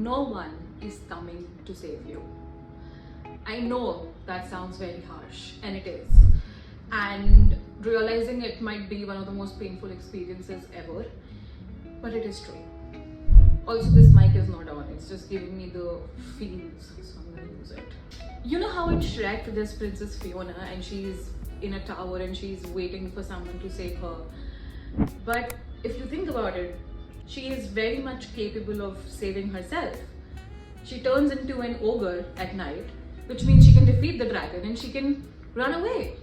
no one is coming to save you. I know that sounds very harsh, and it is. And realizing it might be one of the most painful experiences ever, but it is true. Also, this mic is not on, it's just giving me the feels, so I'm gonna use it. You know how in Shrek there's Princess Fiona and she's in a tower and she's waiting for someone to save her. But if you think about it, she is very much capable of saving herself. She turns into an ogre at night, which means she can defeat the dragon and she can run away.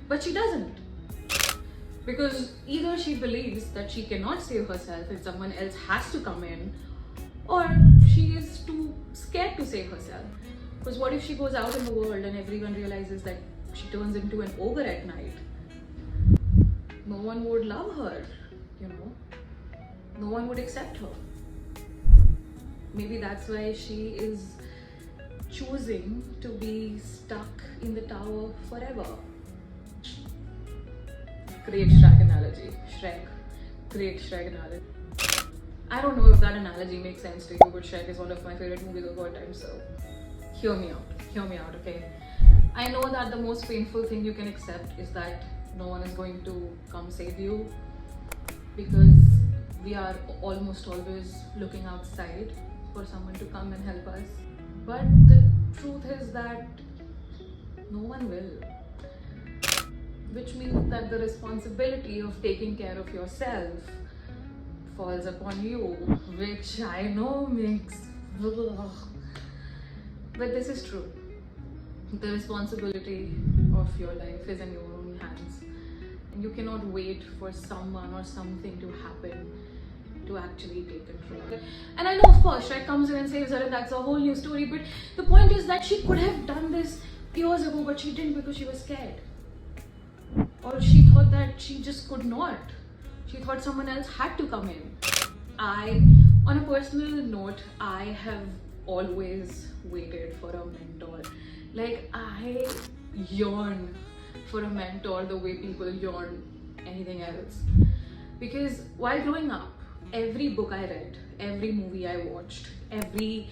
But she doesn't. Because either she believes that she cannot save herself and someone else has to come in, or she is too scared to save herself. Because what if she goes out in the world and everyone realizes that she turns into an ogre at night? No one would love her, you know? No one would accept her. Maybe that's why she is choosing to be stuck in the tower forever. Great Shrek analogy. Shrek. Great Shrek analogy. I don't know if that analogy makes sense to you, but Shrek is one of my favorite movies of all time, so hear me out, okay? I know that the most painful thing you can accept is that no one is going to come save you, because we are almost always looking outside for someone to come and help us. But the truth is that no one will. Which means that the responsibility of taking care of yourself falls upon you, which I know makes ugh. But this is true. The responsibility of your life is in your own hands, and you cannot wait for someone or something to happen to actually take control. And I know, of course, Shrek comes in and saves her and that's a whole new story, but the point is that she could have done this years ago, but she didn't because she was scared. Or she thought that she just could not. She thought someone else had to come in. On a personal note, I have always waited for a mentor. Like, I yearn for a mentor the way people yearn anything else. Because while growing up, every book I read, every movie I watched, every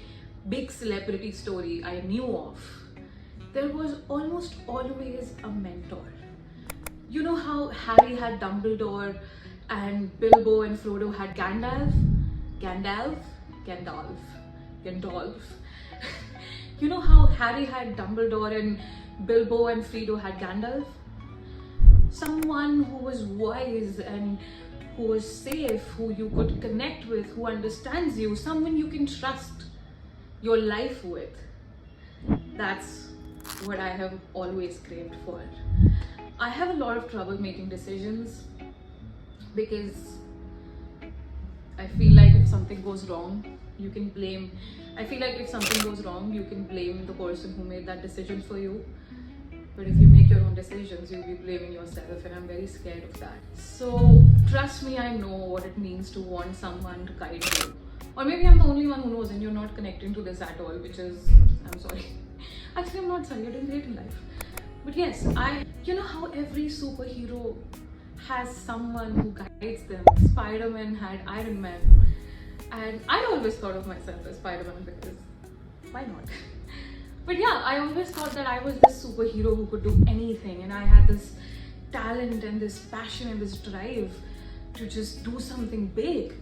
big celebrity story I knew of, there was almost always a mentor. You know how Harry had Dumbledore and Bilbo and Frodo had Gandalf? Gandalf. You know how Harry had Dumbledore and Bilbo and Frodo had Gandalf? Someone who was wise and who was safe, who you could connect with, who understands you, someone you can trust your life with. That's what I have always craved for. I have a lot of trouble making decisions because I feel like if something goes wrong, you can blame. I feel like if something goes wrong, you can blame the person who made that decision for you. But if you make your own decisions, you'll be blaming yourself, and I'm very scared of that. So trust me, I know what it means to want someone to guide you. Or maybe I'm the only one who knows and you're not connecting to this at all, which is, I'm sorry. Actually, I'm not sorry, you're doing great in life. But yes, you know how every superhero has someone who guides them. Spider-Man had Iron Man. And I always thought of myself as Spider-Man because why not? But yeah, I always thought that I was this superhero who could do anything, and I had this talent and this passion and this drive to just do something big.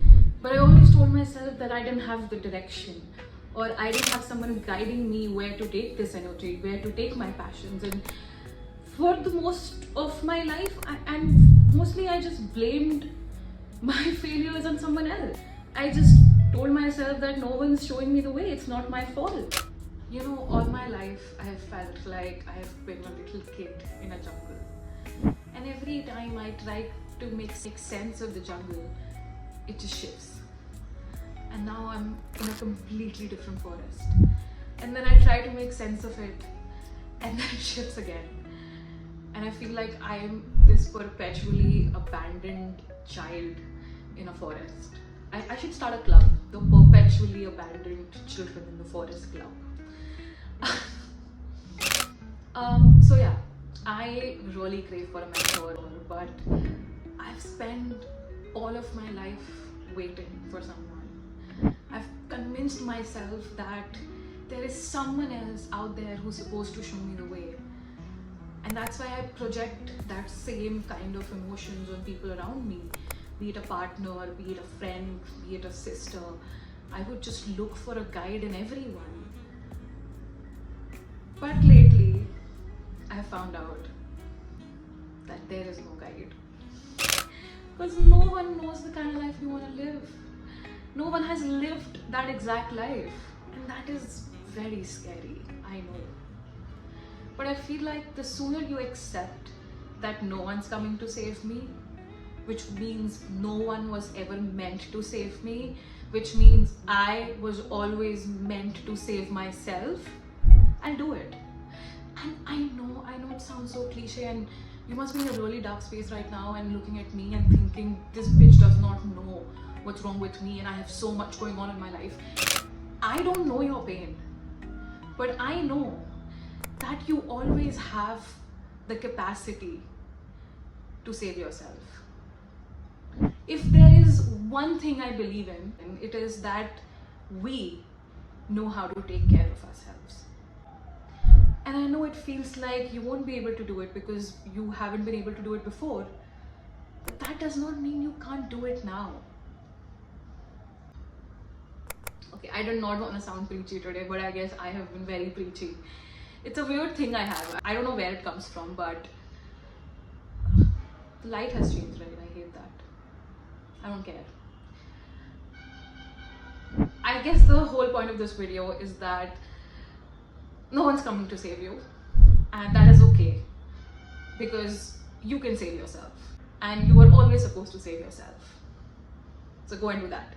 But I always told myself that I didn't have the direction, or I didn't have someone guiding me where to take this energy, where to take my passions. And for the most of my life, and mostly I just blamed my failures on someone else. I just told myself that no one's showing me the way, it's not my fault. You know, all my life I have felt like I have been a little kid in a jungle. And every time I try to make sense of the jungle, it just shifts. And now I'm in a completely different forest. And then I try to make sense of it, and then it shifts again. And I feel like I am this perpetually abandoned child in a forest. I should start a club, the Perpetually Abandoned Children in the Forest Club. So yeah, I really crave for a mentor, but I've spent all of my life waiting for someone. I've convinced convinced myself that there is someone else out there who's supposed to show me the way. And that's why I project that same kind of emotions on people around me, be it a partner, be it a friend, be it a sister. I would just look for a guide in everyone. But lately, I found out that there is no guide. Because no one knows the kind of life you want to live. No one has lived that exact life. And that is very scary, I know. But I feel like the sooner you accept that no one's coming to save me, which means no one was ever meant to save me, which means I was always meant to save myself, I'll do it. And I know it sounds so cliche, and you must be in a really dark space right now and looking at me and thinking, this bitch does not know what's wrong with me and I have so much going on in my life. I don't know your pain, but I know that you always have the capacity to save yourself. If there is one thing I believe in, it is that we know how to take care of ourselves. And I know it feels like you won't be able to do it because you haven't been able to do it before, but that does not mean you can't do it now. Okay, I did not want to sound preachy today, but I guess I have been very preachy. It's a weird thing I have. I don't know where it comes from, but the light has changed, right? I hate that. I don't care. I guess the whole point of this video is that no one's coming to save you, and that is okay, because you can save yourself and you are always supposed to save yourself. So go and do that.